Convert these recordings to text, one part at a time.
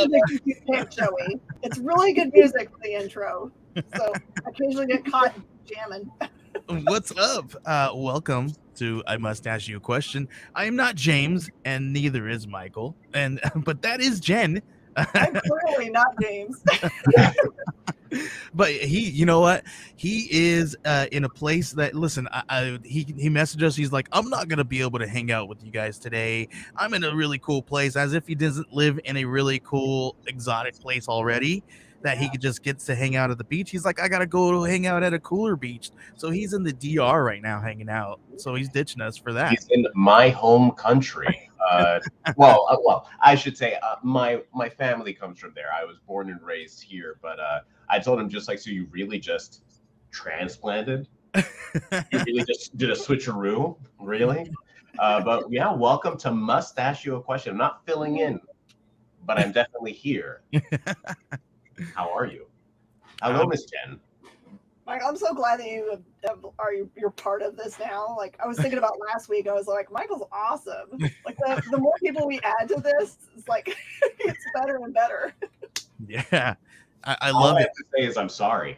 music if you pick, Joey. It's really good music for the intro. So I occasionally get caught jamming. What's up? Welcome to I Must Ask You a Question. I am not James, and neither is Michael, and but that is Jen. I'm clearly not James. But you know what? He is in a place that, listen, he messaged us. He's like, I'm not gonna be able to hang out with you guys today. I'm in a really cool place, as if he doesn't live in a really cool exotic place already. That he could just gets to hang out at the beach. He's like, I gotta go to hang out at a cooler beach. So he's in the DR right now, hanging out. So he's ditching us for that. He's in my home country. Well, I should say my family comes from there. I was born and raised here, but I told him, just like, so you really just transplanted? You really just did a switcheroo? Really? But yeah, welcome to Mustache You a Question. I'm not filling in, but I'm definitely here. How are you? Hello, Miss Jen. Mike, I'm so glad that you're part of this now. Like, I was thinking about last week. I was like, Michael's awesome. Like, the more people we add to this, it's like it's better and better. Yeah, I All love I it. have to say is I'm sorry.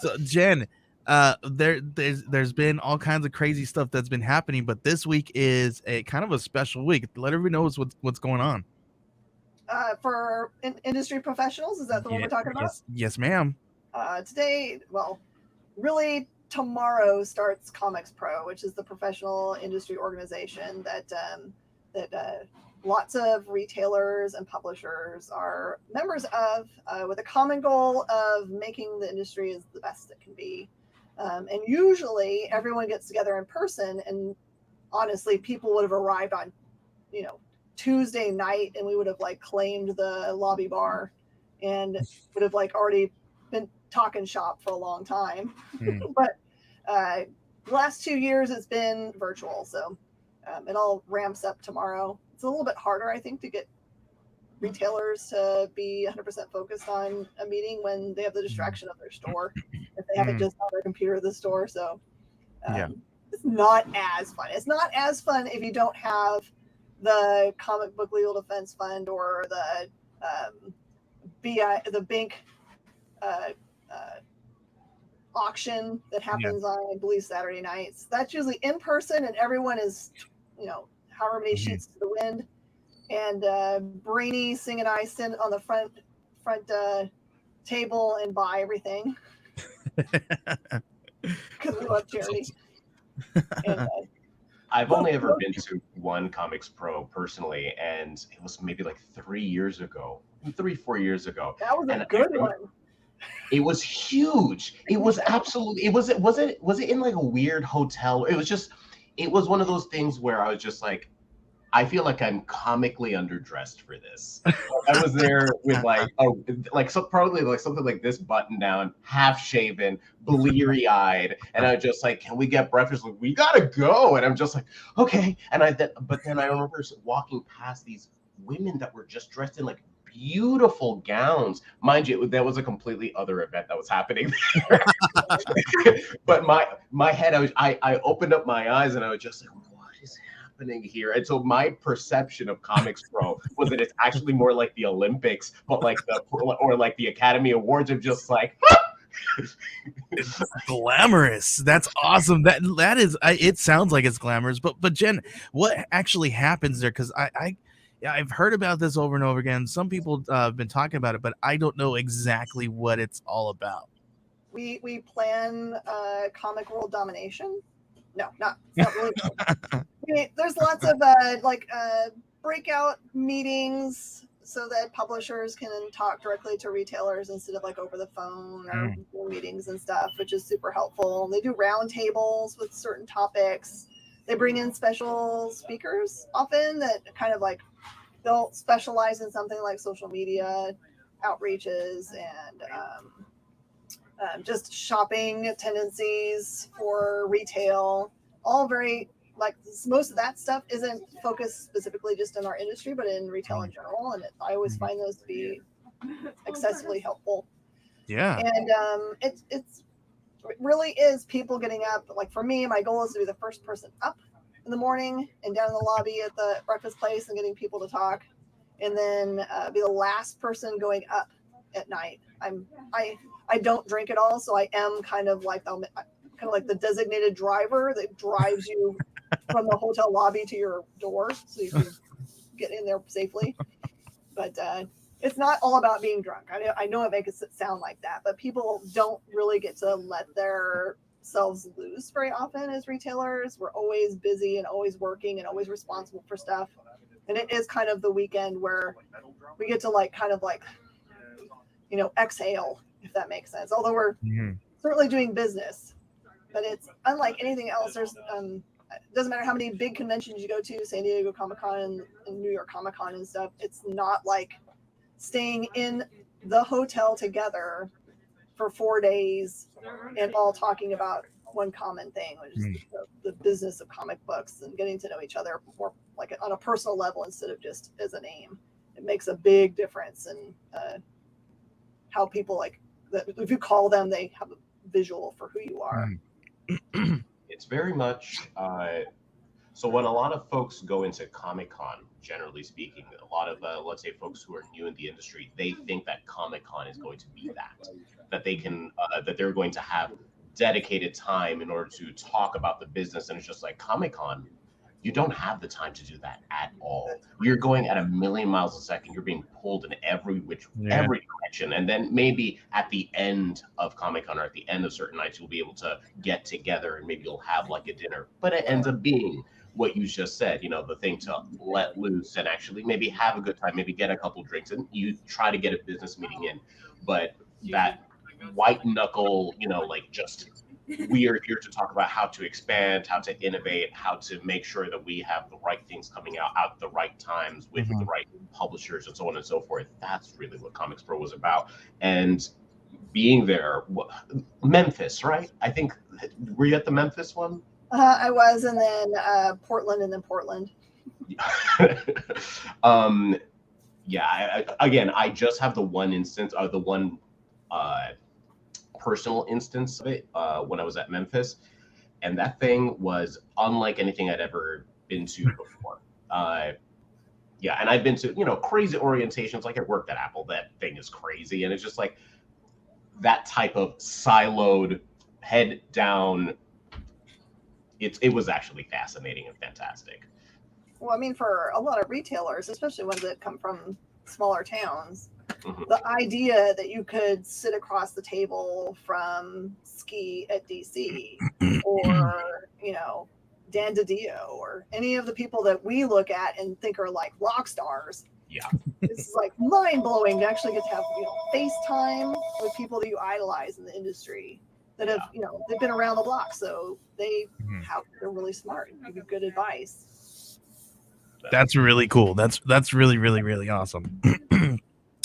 So Jen, there's been all kinds of crazy stuff that's been happening, but this week is a kind of a special week. Let everybody know what's going on. For industry professionals, is that the one we're talking about? Yes, ma'am. Today, well, really tomorrow starts Comics Pro, which is the professional industry organization that lots of retailers and publishers are members of, with a common goal of making the industry as the best it can be. And usually everyone gets together in person, and honestly, people would have arrived on, Tuesday night, and we would have like claimed the lobby bar and would have like already been talking shop for a long time. But the last 2 years it's been virtual, so it all ramps up tomorrow. It's a little bit harder, I think, to get retailers to be 100% focused on a meeting when they have the distraction of their store, if they haven't just on their computer at the store. So it's not as fun. It's not as fun if you don't have the Comic Book Legal Defense Fund or the bank auction that happens on, I believe, Saturday nights. That's usually in person, and everyone is, however many sheets to the wind. And Brainy, Sing, and I sit on the front table and buy everything because we love charity. And, I've only ever been to one Comics Pro personally, and it was maybe like 4 years ago. That was a good one. It was huge. It was absolutely. Was it in like a weird hotel? It was one of those things where I was just like, I feel like I'm comically underdressed for this. I was there with probably like something like this button down, half shaven, bleary eyed, and I was just like, "Can we get breakfast?" Like, we gotta go, and I'm just like, "Okay." But then I remember wanking past these women that were just dressed in like beautiful gowns. Mind you, that was a completely other event that was happening there. But my head, I opened up my eyes and I was just like, "What is happening here?" And so my perception of Comics Pro was that it's actually more like the Olympics, but like the Academy Awards of just like It's glamorous. That's awesome. That is. It sounds like it's glamorous, but Jen, what actually happens there? Because I've heard about this over and over again. Some people have been talking about it, but I don't know exactly what it's all about. We plan comic world domination. No, not really. There's lots of breakout meetings so that publishers can talk directly to retailers instead of like over the phone or meetings and stuff, which is super helpful. They do roundtables with certain topics. They bring in special speakers often that kind of like they'll specialize in something like social media outreaches and just shopping tendencies for retail. All very like most of that stuff isn't focused specifically just in our industry, but in retail in general. And I always find those to be excessively helpful. Yeah. And it really is people getting up. Like for me, my goal is to be the first person up in the morning and down in the lobby at the breakfast place and getting people to talk, and then be the last person going up at night. I don't drink at all, so I am kind of like the designated driver that drives you from the hotel lobby to your door so you can get in there safely. But it's not all about being drunk. I know it makes it sound like that, but people don't really get to let themselves loose very often as retailers. We're always busy and always working and always responsible for stuff. And it is kind of the weekend where we get to exhale, if that makes sense. Although we're certainly doing business, but it's unlike anything else. There's it doesn't matter how many big conventions you go to, San Diego Comic-Con and New York Comic-Con and stuff. It's not like staying in the hotel together for 4 days and all talking about one common thing, which is the business of comic books and getting to know each other more like on a personal level instead of just as a name. It makes a big difference in how people if you call them, they have a visual for who you are. It's very much so when a lot of folks go into Comic-Con, generally speaking, a lot of let's say folks who are new in the industry, they think that Comic-Con is going to be that they can that they're going to have dedicated time in order to talk about the business. And it's just like Comic-Con, you don't have the time to do that at all. You're going at a million miles a second. You're being pulled in every direction. And then maybe at the end of Comic-Con or at the end of certain nights, you'll be able to get together and maybe you'll have like a dinner. But it ends up being what you just said, the thing to let loose and actually maybe have a good time, maybe get a couple drinks, and you try to get a business meeting in. But that white knuckle, just we are here to talk about how to expand, how to innovate, how to make sure that we have the right things coming out at the right times with the right publishers and so on and so forth. That's really what Comics Pro was about. And being there, Memphis, right? I think, were you at the Memphis one? I was, and then Portland, and then Portland. I just have the one instance, or the one personal instance of it when I was at Memphis, and that thing was unlike anything I'd ever been to before. And I've been to crazy orientations, like I worked at Apple. That thing is crazy, and it's just like that type of siloed, head down. It was actually fascinating and fantastic. Well, I mean, for a lot of retailers, especially ones that come from smaller towns, the idea that you could sit across the table from Ski at DC or, Dan DiDio or any of the people that we look at and think are like rock stars. Yeah. It's like mind blowing to actually get to have, FaceTime with people that you idolize in the industry that have, they've been around the block. So they're really smart and give you good advice. That's really cool. That's really, really, really awesome.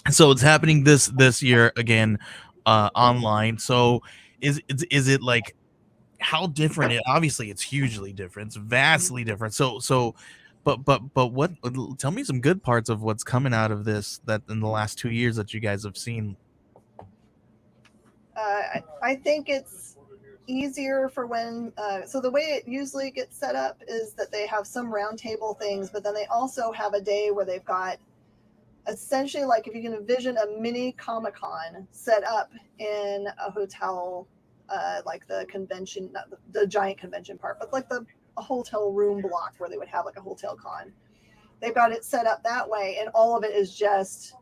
So it's happening this year again, online. So is it like, how different? Obviously it's hugely different. It's vastly different. But what? Tell me some good parts of what's coming out of this that in the last 2 years that you guys have seen. I think it's easier for when so the way it usually gets set up is that they have some roundtable things, but then they also have a day where they've got essentially, like, if you can envision a mini Comic-Con set up in a hotel, like the convention, not the giant convention part, but like a hotel room block where they would have like a hotel con. They've got it set up that way, and all of it is just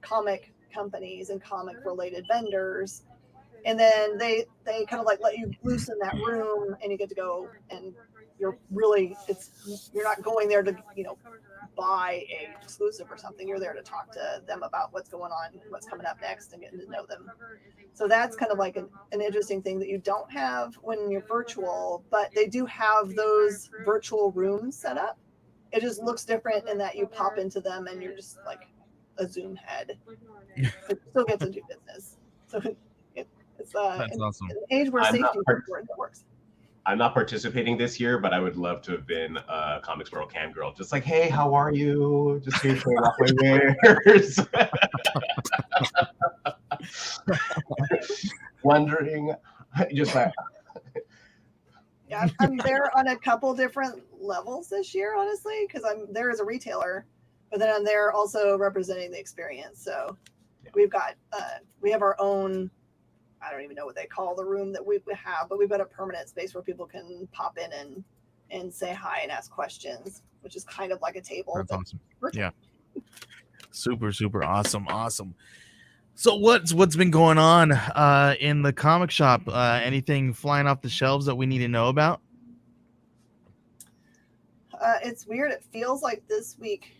comic companies and comic related vendors. And then they kind of like let you loose in that room, and you get to go, and you're not going there to buy a exclusive or something. You're there to talk to them about what's going on, what's coming up next, and getting to know them. So that's kind of like an interesting thing that you don't have when you're virtual, but they do have those virtual rooms set up. It just looks different in that you pop into them and you're just like a Zoom head. But still get to do business. So it's That's awesome. an age where safety is important. That works. I'm not participating this year, but I would love to have been a Comics World Cam Girl. Just like, hey, how are you? Just here showing off my wares. Wondering, just like. Yeah, I'm there on a couple different levels this year, honestly, because I'm there as a retailer, but then I'm there also representing the experience. So we've got we have our own. I don't even know what they call the room that we have, but we've got a permanent space where people can pop in and say hi and ask questions, which is kind of like a table. That's awesome. Yeah. Super, super awesome. Awesome. So what's been going on in the comic shop? Anything flying off the shelves that we need to know about? It's weird. It feels like this week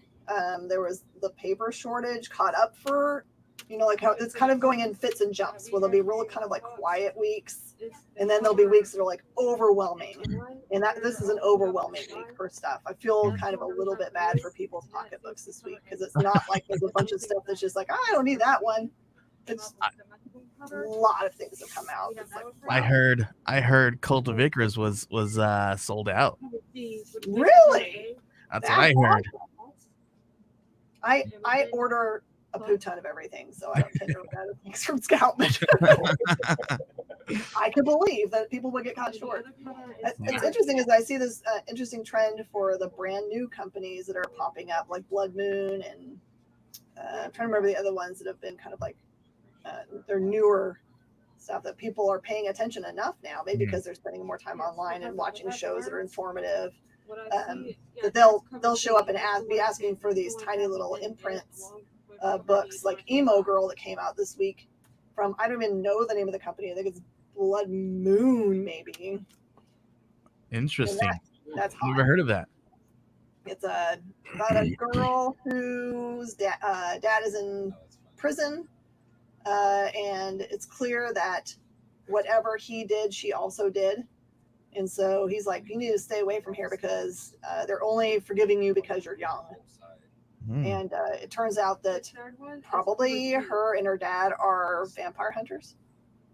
there was the paper shortage caught up for, like how it's kind of going in fits and jumps where there'll be real kind of like quiet weeks, and then there'll be weeks that are like overwhelming. And this is an overwhelming week for stuff. I feel kind of a little bit bad for people's pocketbooks this week because it's not like there's a bunch of stuff that's just like, I don't need that one. It's a lot of things have come out. It's like, wow. I heard Cult of Icarus was sold out. Really? That's what I heard. I order a poo ton of everything, so I don't tend to look at things from Scout. I can believe that people would get caught short. It's interesting as I see this interesting trend for the brand new companies that are popping up, like Blood Moon, and I'm trying to remember the other ones that have been kind of like they're newer stuff that people are paying attention enough now, maybe because they're spending more time online and watching shows that are informative. That they'll show up and be asking for these tiny little imprints books, like Emo Girl that came out this week from, I don't even know the name of the company. I think it's Blood Moon, maybe. Interesting. That's hot. Never heard of that. It's about a girl whose dad is in prison, and it's clear that whatever he did, she also did. And so he's like, you need to stay away from here because they're only forgiving you because you're young. And it turns out that probably her and her dad are vampire hunters.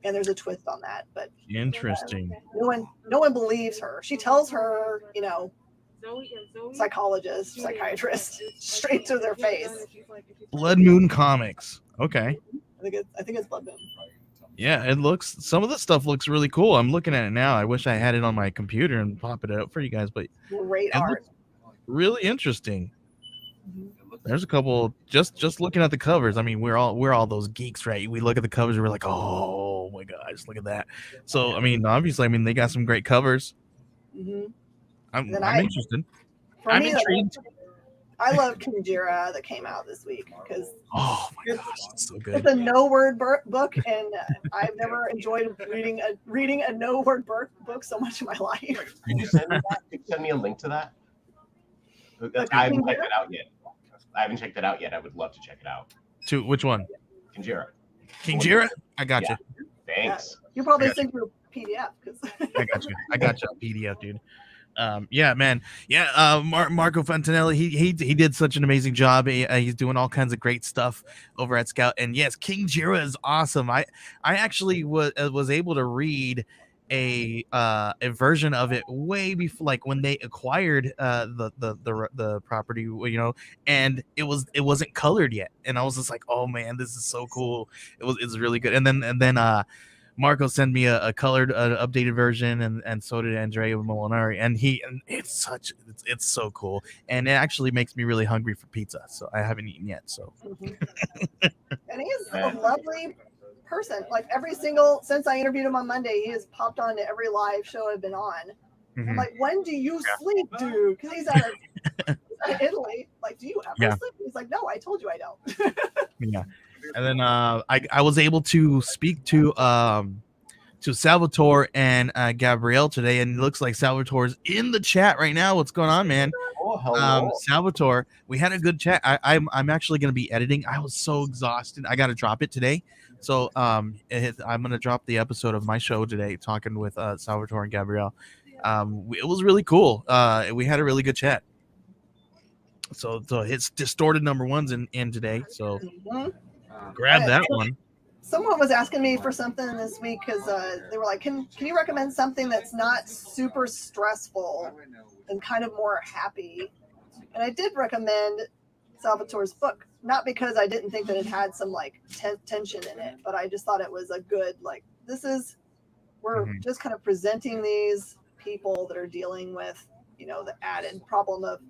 And there's a twist on that. But interesting. No one believes her. She tells her, psychiatrist straight to their face. Blood Moon Comics. Okay. I think it's Blood Moon. Yeah, some of the stuff looks really cool. I'm looking at it now. I wish I had it on my computer and pop it out for you guys, but great art. Really interesting. There's a couple just looking at the covers. I mean, we're all those geeks, right? We look at the covers and we're like, oh my gosh, look at that. So I mean, obviously, they got some great covers. I'm interested. I'm intrigued. I love Kinjira that came out this week because oh my gosh, it's so good. It's a no-word book, and I've never enjoyed reading a no-word book so much in my life. Can you send me that? Can you send me a link to that? I haven't checked it out yet. I would love to check it out. To which one? Kinjira. I got you. Thanks. You probably send through a PDF. I got you a PDF, dude. Yeah, man. Yeah, Marco Fantinelli, he did such an amazing job. He's doing all kinds of great stuff over at Scout. And yes, Kinjira is awesome. I actually was able to read a version of it way before, like when they acquired the property, and it wasn't colored yet. And I was just like, oh man, this is so cool. It's really good. And then Marco sent me a colored updated version, and so did Andrea Molinari, and it's so cool, and it actually makes me really hungry for pizza. So I haven't eaten yet. So and he's a lovely person. Like since I interviewed him on Monday, he has popped on to every live show I've been on. I'm like, when do you sleep, dude? Because he's out of Italy. Like, do you ever sleep? He's like, no, I told you I don't. Yeah. And then I was able to speak to Salvatore and Gabrielle today, and it looks like Salvatore's in the chat right now. What's going on, man? Oh, hello. Salvatore, we had a good chat. I'm actually going to be editing. I was so exhausted. I got to drop it today. So I'm going to drop the episode of my show today talking with Salvatore and Gabrielle. It was really cool. We had a really good chat. So it's Distorted #1's in today. So grab that one. Someone was asking me for something this week because they were like, can you recommend something that's not super stressful and kind of more happy? And I did recommend Salvatore's book, not because I didn't think that it had some like tension in it, but I just thought it was a good, like, we're just kind of presenting these people that are dealing with, the added problem of,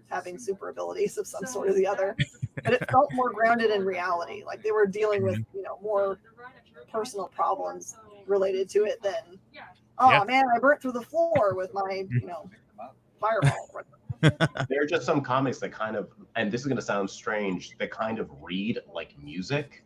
having super abilities of some sort or the other. But it felt more grounded in reality. Like they were dealing with, more personal problems related to it than, man, I burnt through the floor with my, fireball. There are just some comics that kind of, and this is going to sound strange, that kind of read like music,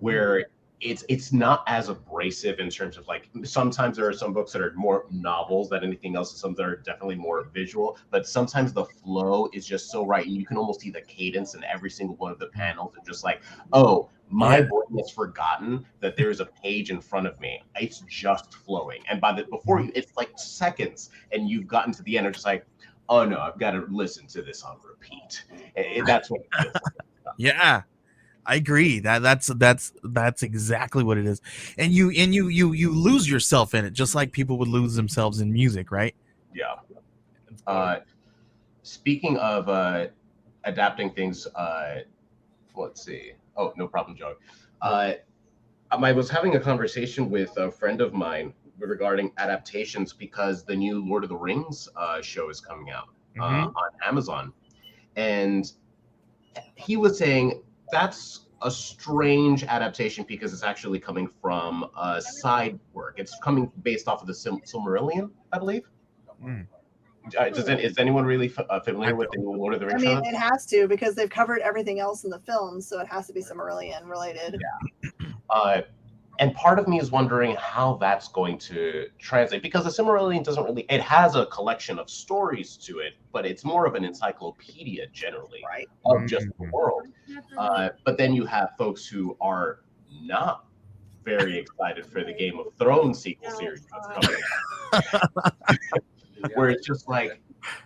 where it's not as abrasive in terms of like, sometimes there are some books that are more novels than anything else, and some that are definitely more visual, but sometimes the flow is just so right, and you can almost see the cadence in every single one of the panels, and just like, oh, my brain has forgotten that there's a page in front of me. It's just flowing, and before you, it's like seconds, and you've gotten to the end, it's just like, oh no, I've got to listen to this on repeat. That's what it feels like. Yeah, I agree. That's exactly what it is. And you lose yourself in it, just like people would lose themselves in music, right? Yeah. Speaking of adapting things, let's see. Oh, no problem, Joe. I was having a conversation with a friend of mine regarding adaptations because the new Lord of the Rings show is coming out on Amazon, and he was saying that's a strange adaptation because it's actually coming from side work. It's coming based off of the Silmarillion, I believe. Is anyone really familiar with the new Lord of the Rings? I mean, it has to, because they've covered everything else in the films, so it has to be Silmarillion related. Yeah. And part of me is wondering how that's going to translate, because the Silmarillion doesn't really, it has a collection of stories to it, but it's more of an encyclopedia generally of just the world. But then you have folks who are not very excited for the Game of Thrones sequel series that's coming out. Where it's just like,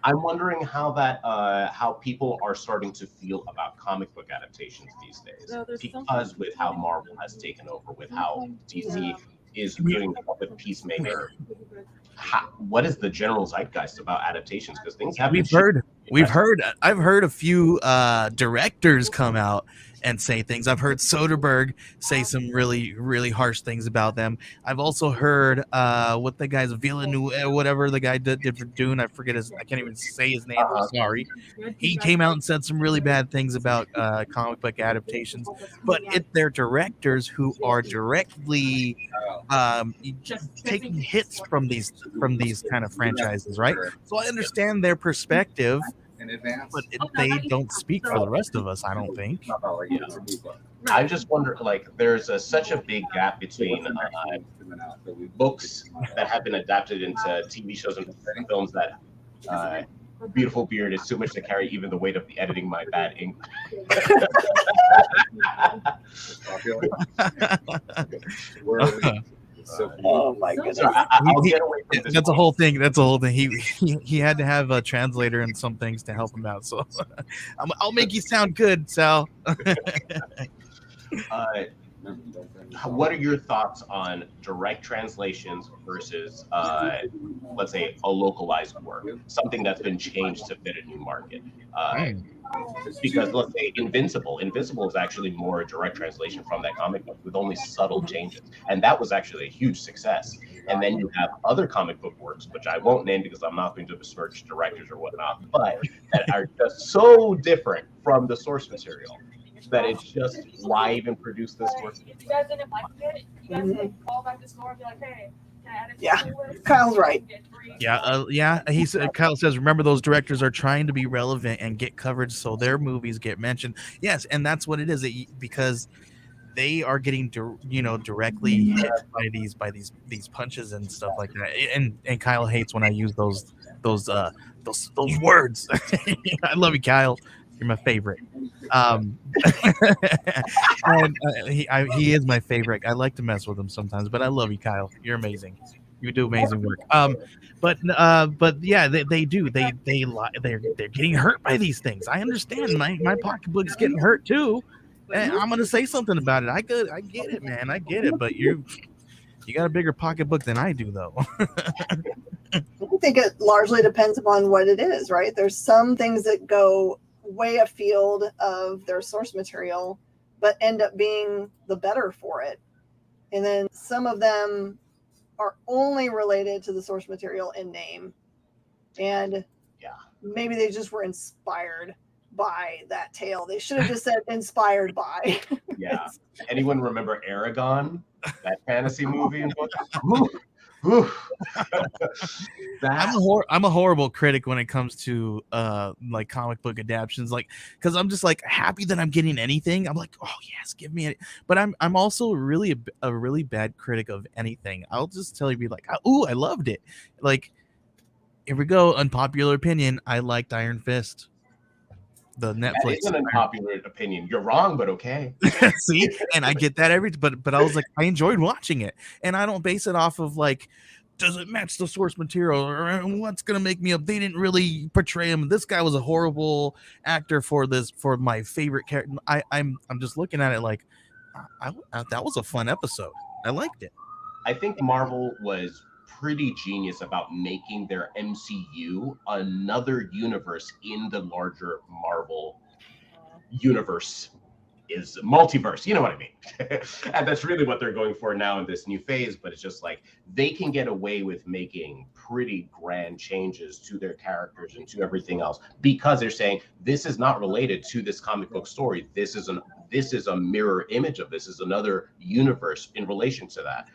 I'm wondering how people are starting to feel about comic book adaptations these days, because with how Marvel has taken over, with how DC is doing with Peacemaker. What is the general zeitgeist about adaptations? Because things have I've heard a few directors come out and say things. I've heard Soderbergh say some really, really harsh things about them. I've also heard what the guy's Villeneuve, whatever the guy did for Dune. I can't even say his name. I'm sorry. He came out and said some really bad things about comic book adaptations, but they're directors who are directly taking hits from these kind of franchises, right? So I understand their perspective, but they don't speak for the rest of us, I don't think. I just wonder, like, there's such a big gap between books that have been adapted into TV shows and films that Beautiful Beard is too much to carry, even the weight of the editing my bad ink. Oh my goodness! I'll get away from this. That's a whole thing. He had to have a translator and some things to help him out. So I'll make you sound good, Sal. What are your thoughts on direct translations versus, let's say, a localized work, something that's been changed to fit a new market? Because let's say Invincible is actually more a direct translation from that comic book with only subtle changes, and that was actually a huge success. And then you have other comic book works, which I won't name because I'm not going to besmirch directors or whatnot, but that are just so different from the source material that it's just, why even produce this work? If you guys didn't like it, you guys can call back the store and be like, hey, can I add it to Yeah, the list? Kyle's right. He said, Kyle says, remember, those directors are trying to be relevant and get coverage so their movies get mentioned. Yes, and that's what it is, because they are getting directly hit by these punches and stuff like that. And Kyle hates when I use those words. I love you, Kyle. You're my favorite. And he is my favorite. I like to mess with him sometimes, but I love you, Kyle. You're amazing. You do amazing work. But yeah, they do. They're getting hurt by these things. I understand. My pocketbook's getting hurt too. And I'm gonna say something about it. I get it, man. I get it. But you got a bigger pocketbook than I do, though. I think it largely depends upon what it is, right? There's some things that go way afield of their source material, but end up being the better for it. And then some of them are only related to the source material in name. And maybe they just were inspired by that tale. They should have just said inspired by. Yeah. Anyone remember Aragon, that fantasy movie and book? Ooh, ooh. I'm a horrible critic when it comes to like comic book adaptions, like because I'm just like happy that I'm getting anything. I'm like, oh yes, give me it. But I'm also really a really bad critic of anything. I'll just tell you, be like, oh, I loved it. Like, here we go, unpopular opinion. I liked Iron Fist, the Netflix. That is an unpopular opinion. You're wrong, but okay. See, and I get that but I was like, I enjoyed watching it, and I don't base it off of like, does it match the source material, or what's gonna make me up? They didn't really portray him. This guy was a horrible actor for my favorite character. I'm just looking at it like, that was a fun episode. I liked it. I think Marvel was pretty genius about making their MCU another universe in the larger Marvel universe. Is multiverse, you know what I mean? And that's really what they're going for now in this new phase. But it's just like they can get away with making pretty grand changes to their characters and to everything else because they're saying this is not related to this comic book story. This is a mirror image of this. Is another universe in relation to that.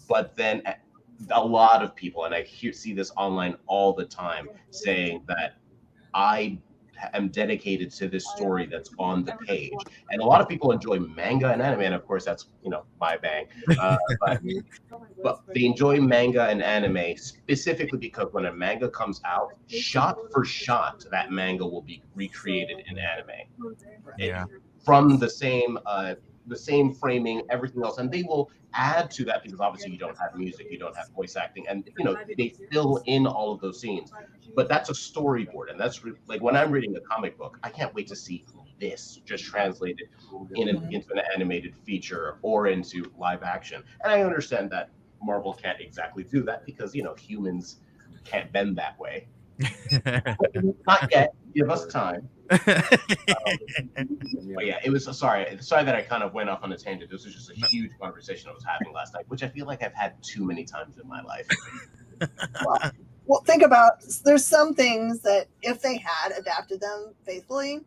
But then a lot of people, and I see this online all the time, saying that I am dedicated to this story that's on the page. And a lot of people enjoy manga and anime, and of course that's, my bang. But they enjoy manga and anime specifically because when a manga comes out, shot for shot, that manga will be recreated in anime. Yeah. From the same framing, everything else, and they will add to that because obviously you don't have music, you don't have voice acting, and they fill in all of those scenes. But that's a storyboard, and that's like when I'm reading a comic book, I can't wait to see this just translated into an animated feature or into live action. And I understand that Marvel can't exactly do that because humans can't bend that way. Not yet. Give us time. But yeah, it was sorry that I kind of went off on a tangent. This was just a huge conversation I was having last night, which I feel like I've had too many times in my life. Well, think about, there's some things that if they had adapted them faithfully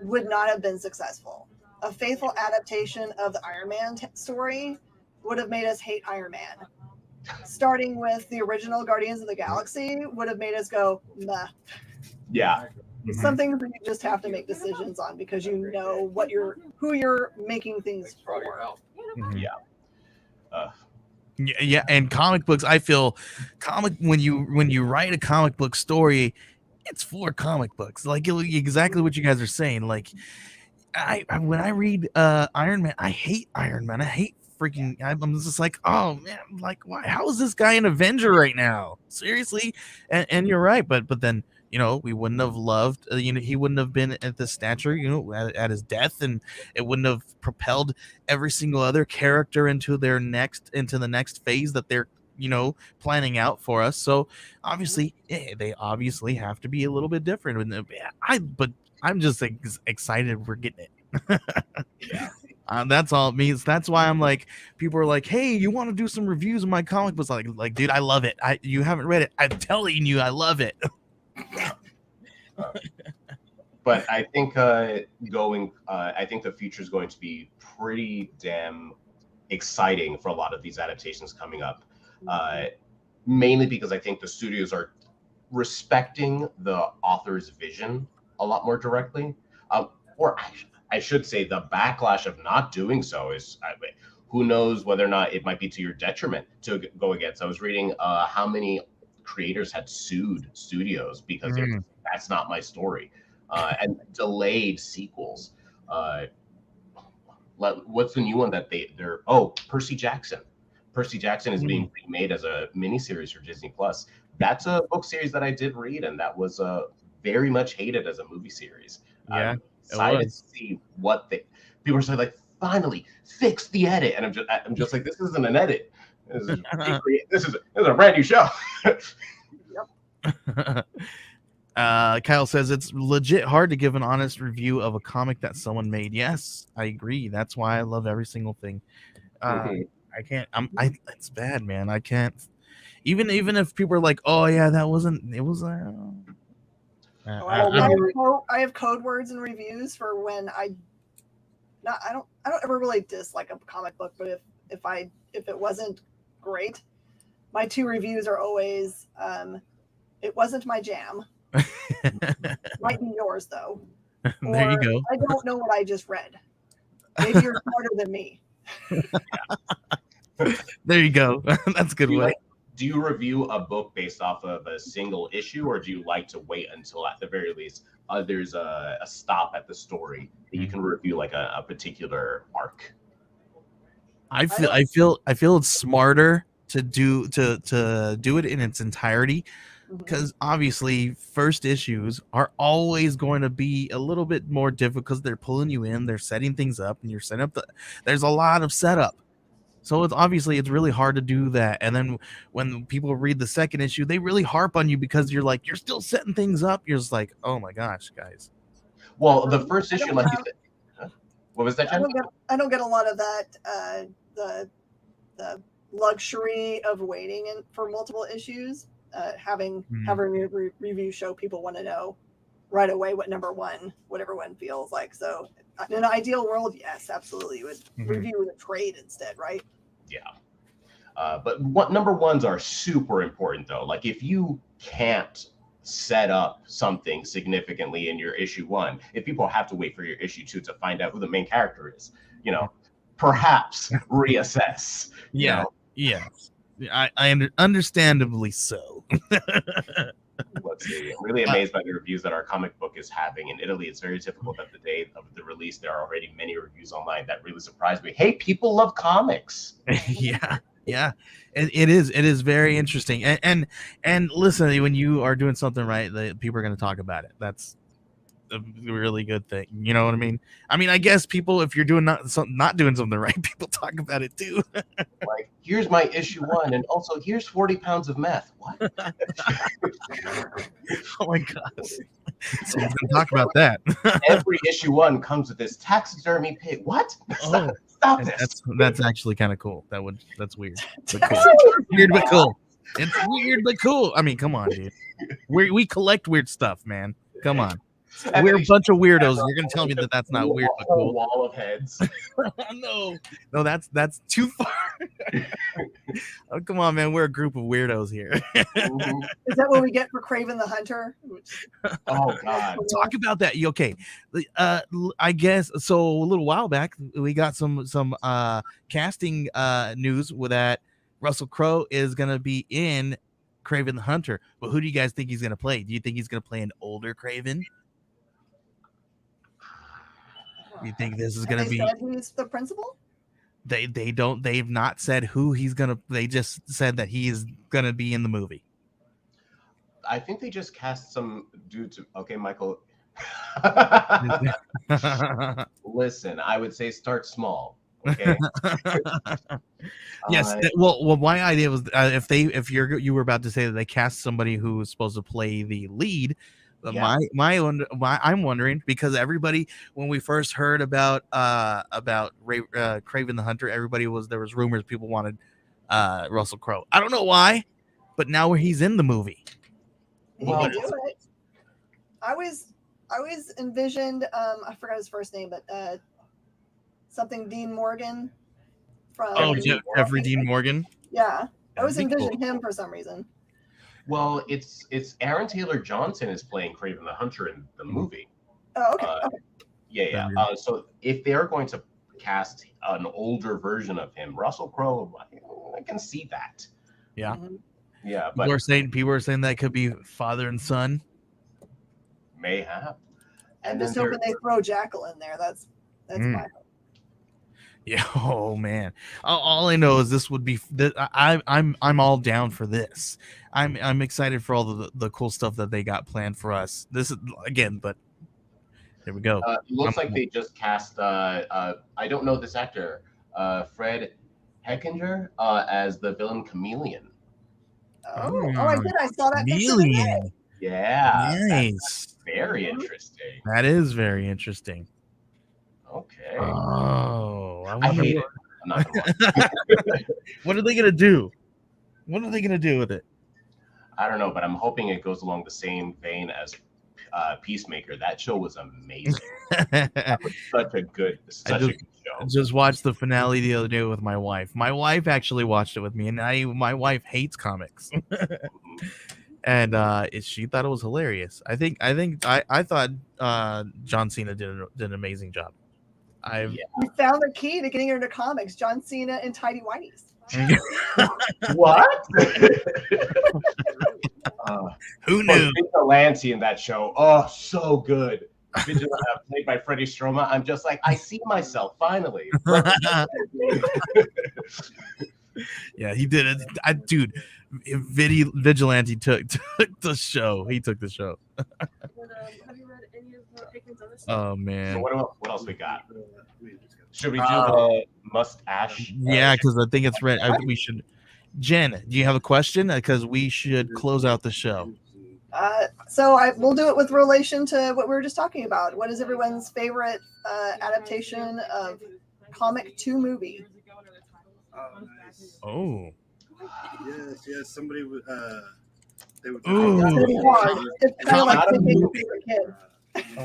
would not have been successful. A faithful adaptation of the Iron Man story would have made us hate Iron Man. Starting with the original Guardians of the Galaxy would have made us go, meh. Yeah. Some things that you just have to make decisions on because you know who you're making things for. Yeah. Yeah, and comic books, I feel when you write a comic book story, it's for comic books. Like exactly what you guys are saying. Like when I read Iron Man, I hate Iron Man. I hate freaking. I'm just like, oh man, like why? How is this guy an Avenger right now? Seriously? And you're right, but then we wouldn't have loved. He wouldn't have been at the stature. At his death, and it wouldn't have propelled every single other character into the next phase that they're planning out for us. So obviously, they obviously have to be a little bit different. But I'm just excited we're getting it. Yeah. That's all it means. That's why I'm like, people are like, hey, you want to do some reviews of my comic books? Like, dude, I love it. You haven't read it. I'm telling you, I love it. But I think I think the future is going to be pretty damn exciting for a lot of these adaptations coming up. Mainly because I think the studios are respecting the author's vision a lot more directly. Or I should say the backlash of not doing so is, who knows whether or not it might be to your detriment to go against. I was reading how many creators had sued studios because that's not my story, and delayed sequels. What's the new one that they're Percy Jackson. Percy Jackson is being remade as a miniseries for Disney Plus. That's a book series that I did read, and that was very much hated as a movie series. Yeah, I'm excited to see what people are saying. Like, finally fix the edit, and I'm just like, this isn't an edit. This is a brand new show. Kyle says it's legit hard to give an honest review of a comic that someone made. Yes, I agree. That's why I love every single thing. I can't. It's bad, man. I can't. Even if people are like, "Oh yeah, that wasn't. It was." Oh, I don't. I have code words and reviews for when I don't ever really dislike a comic book, but if it wasn't great, my two reviews are always it wasn't my jam. Might be yours though. There you Or go. I don't know what I just read. Maybe you're smarter than me. There you go. That's a good way. Do you review a book based off of a single issue, or do you like to wait until at the very least there's a stop at the story that you can review like a particular arc? I feel it's smarter to do it in its entirety, because obviously first issues are always going to be a little bit more difficult because they're pulling you in, they're setting things up, and you're setting up there's a lot of setup. So it's really hard to do that. And then when people read the second issue, they really harp on you because you're like, you're still setting things up. You're just like, oh my gosh, guys. Well, the first issue, like you said, what was that, Jen? I don't get a lot of that. The luxury of waiting for multiple issues. Having a review show people want to know right away what number one, what everyone feels like. So in an ideal world, yes, absolutely, you would review the trade instead, right? Yeah. But number ones are super important though. Like if you can't set up something significantly in your issue one, if people have to wait for your issue two to find out who the main character is, perhaps reassess. Yeah. I understandably so. Let's see. I'm really amazed by the reviews that our comic book is having in Italy. It's very difficult that the day of the release, there are already many reviews online. That really surprised me. Hey, people love comics. Yeah. It is very interesting. And listen, when you are doing something right, people are going to talk about it. That's a really good thing. You know what I mean? I guess people, if you're doing not doing something right, people talk about it too. Like, here's my issue one, and also here's 40 pounds of meth. What? Oh my gosh. Someone's gonna talk about that. Every issue one comes with this taxidermy pig. What? Stop this. That's actually kind of cool. That's weird. But cool. Weird but cool. It's weird but cool. I mean, come on, dude. We collect weird stuff, man. Come on. We're a bunch of weirdos. You're gonna tell me that that's not weird but cool. Wall of heads. No, that's too far. Oh, come on, man. We're a group of weirdos here. Is that what we get for Kraven the Hunter? Oh God. Talk about that. Okay. I guess so. A little while back, we got some casting news with that Russell Crowe is gonna be in Kraven the Hunter. But who do you guys think he's gonna play? Do you think he's gonna play an older Kraven? You think this is gonna be? He's the principal. They've not said who he's gonna. They just said that he is gonna be in the movie. I think they just cast some dude to. Okay, Michael. Listen, I would say start small. Okay. Yes. Well, my idea was if you were about to say that they cast somebody who was supposed to play the lead. Yeah. I'm wondering, because everybody, when we first heard about Kraven the Hunter, there was rumors people wanted Russell Crowe. I don't know why, but now he's in the movie. He can do it. I always envisioned I forgot his first name, but something Dean Morgan from Jeffrey Dean Morgan. Yeah, I always envisioned him for some reason. Well, it's Aaron Taylor Johnson is playing Kraven the Hunter in the movie. Oh, okay. Yeah. So if they're going to cast an older version of him, Russell Crowe, I can see that. Yeah. Mm-hmm. Yeah, but people are saying that could be father and son. Mayhap. I'm just hoping they throw Jackal in there. That's my hope. Yeah. Oh man. All I know is this would be. I'm all down for this. I'm excited for all the cool stuff that they got planned for us. This is again, but there we go. It looks like they just cast. I don't know this actor, Fred Heckinger, as the villain Chameleon. Oh, I did. I saw that. Chameleon. Yeah. Nice. That's very interesting. That is very interesting. Okay. Oh, I hate it. I'm not gonna lie. What are they gonna do? What are they gonna do with it? I don't know, but I'm hoping it goes along the same vein as Peacemaker. That show was amazing. That was such a good show. Just watched the finale the other day with my wife. My wife actually watched it with me, and my wife hates comics, and she thought it was hilarious. I thought John Cena did an amazing job. We found the key to getting her into comics: John Cena and tidy whities. What? Who knew? Vigilante in that show. Oh, so good. Vigilante, played by Freddie Stroma. I'm just like, I see myself finally. Yeah, he did it. Dude, Vigilante took the show. He took the show. Have you read any of the Hickman's other stuff? Oh man. So what else we got? Should we do the Mustache? Yeah, because I think it's red. We should. Jen, do you have a question? Because we should close out the show. We'll do it with relation to what we were just talking about. What is everyone's favorite adaptation of comic to movie? Oh. Yes. Somebody would. They would. Ooh. It's gonna be hard. It's kind of like picking your favorite kid.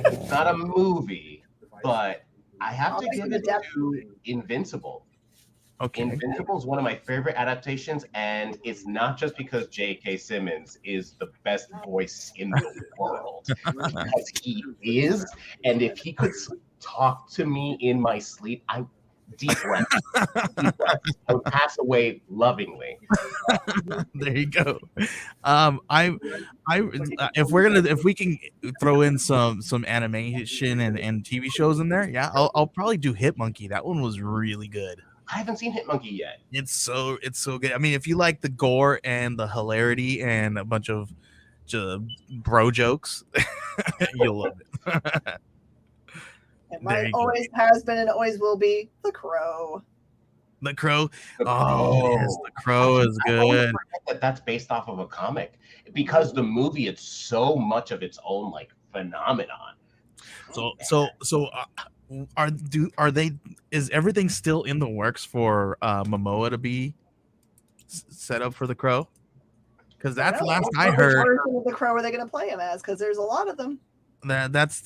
It's not a movie, but I have to give it depth. to Invincible. Okay. Invincible is one of my favorite adaptations, and it's not just because J.K. Simmons is the best voice in the world, because he is. And if he could talk to me in my sleep, deep breath. I would pass away lovingly. There you go. If we can throw in some animation and TV shows in there, yeah, I'll probably do Hit Monkey. That one was really good. I haven't seen Hit Monkey yet. It's so good. I mean, if you like the gore and the hilarity and a bunch of bro jokes, you'll love it. And mine always has been and always will be The Crow. The Crow. The Oh, yes, The Crow is good. That's based off of a comic, because the movie, it's so much of its own like phenomenon. Is everything still in the works for Momoa to be set up for The Crow? Because that's the last I heard. Which version of The Crow are they going to play him as? Because there's a lot of them. That's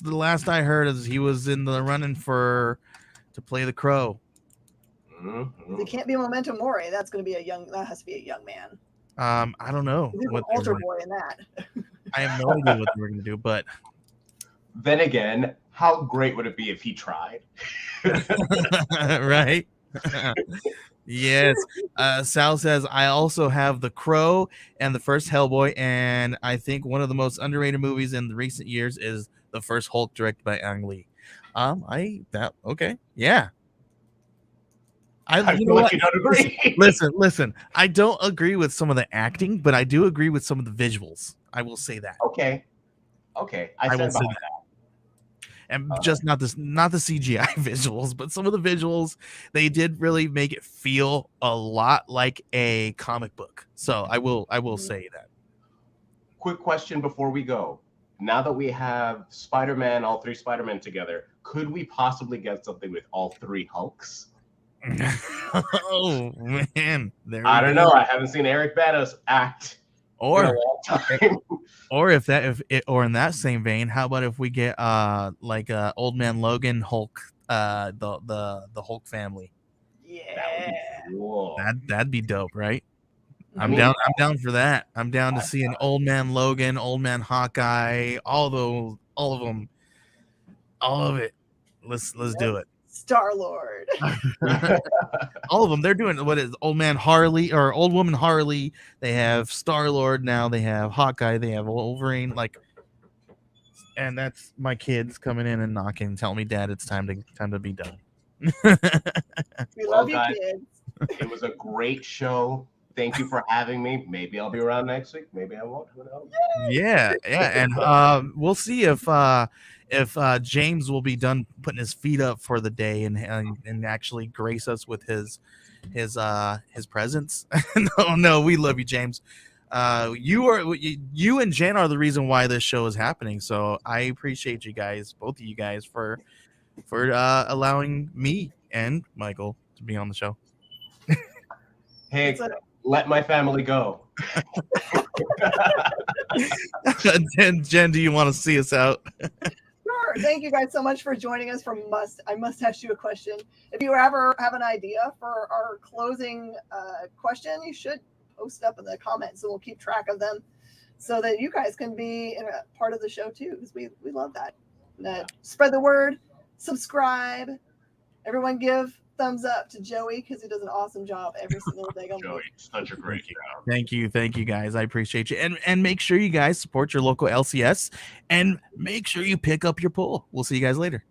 the last I heard, is he was in the running to play The Crow. Mm-hmm. It can't be Memento Mori. That has to be a young man. I don't know what altar boy in that. I have no idea what they were going to do, but then again, how great would it be if he tried? Right? Yes. Sal says, I also have The Crow and the first Hellboy, and I think one of the most underrated movies in the recent years is the first Hulk, directed by Ang Lee. Okay. Yeah. I feel like you don't agree. Listen. I don't agree with some of the acting, but I do agree with some of the visuals. I will say that. Okay. I will say that. And just not the CGI visuals, but some of the visuals, they did really make it feel a lot like a comic book. So I will say that. Quick question before we go. Now that we have Spider-Man, all three Spider-Men together, could we possibly get something with all three Hulks? Oh man, I don't know. I haven't seen Eric Banos act or in a long time. or in that same vein, how about if we get Old Man Logan Hulk, the Hulk family? Yeah, that'd be dope, right? I'm down for that. I'm down to see an Old Man Logan, Old Man Hawkeye, all of them, all of it. Let's do it. Star-Lord. All of them. They're doing what is Old Man Harley or Old Woman Harley. They have Star-Lord now. They have Hawkeye. They have Wolverine. And that's my kids coming in and knocking, telling me, Dad, it's time to be done. We love you, guys, kids. It was a great show. Thank you for having me. Maybe I'll be around next week. Maybe I won't. Who knows? Yeah, and we'll see if James will be done putting his feet up for the day and actually grace us with his presence. No, we love you, James. You and Jen are the reason why this show is happening. So I appreciate you guys, both of you guys, for allowing me and Michael to be on the show. Hey, It's a- let my family go. And Jen, do you want to see us out? Sure. Thank you guys so much for joining us. I must ask you a question. If you ever have an idea for our closing question, you should post it up in the comments, so we'll keep track of them, so that you guys can be in a part of the show too, because we love that. Spread the word, subscribe. Everyone give thumbs up to Joey, because he does an awesome job every single day. Joey, such a great job. Thank you guys. I appreciate you, and make sure you guys support your local LCS, and make sure you pick up your poll. We'll see you guys later.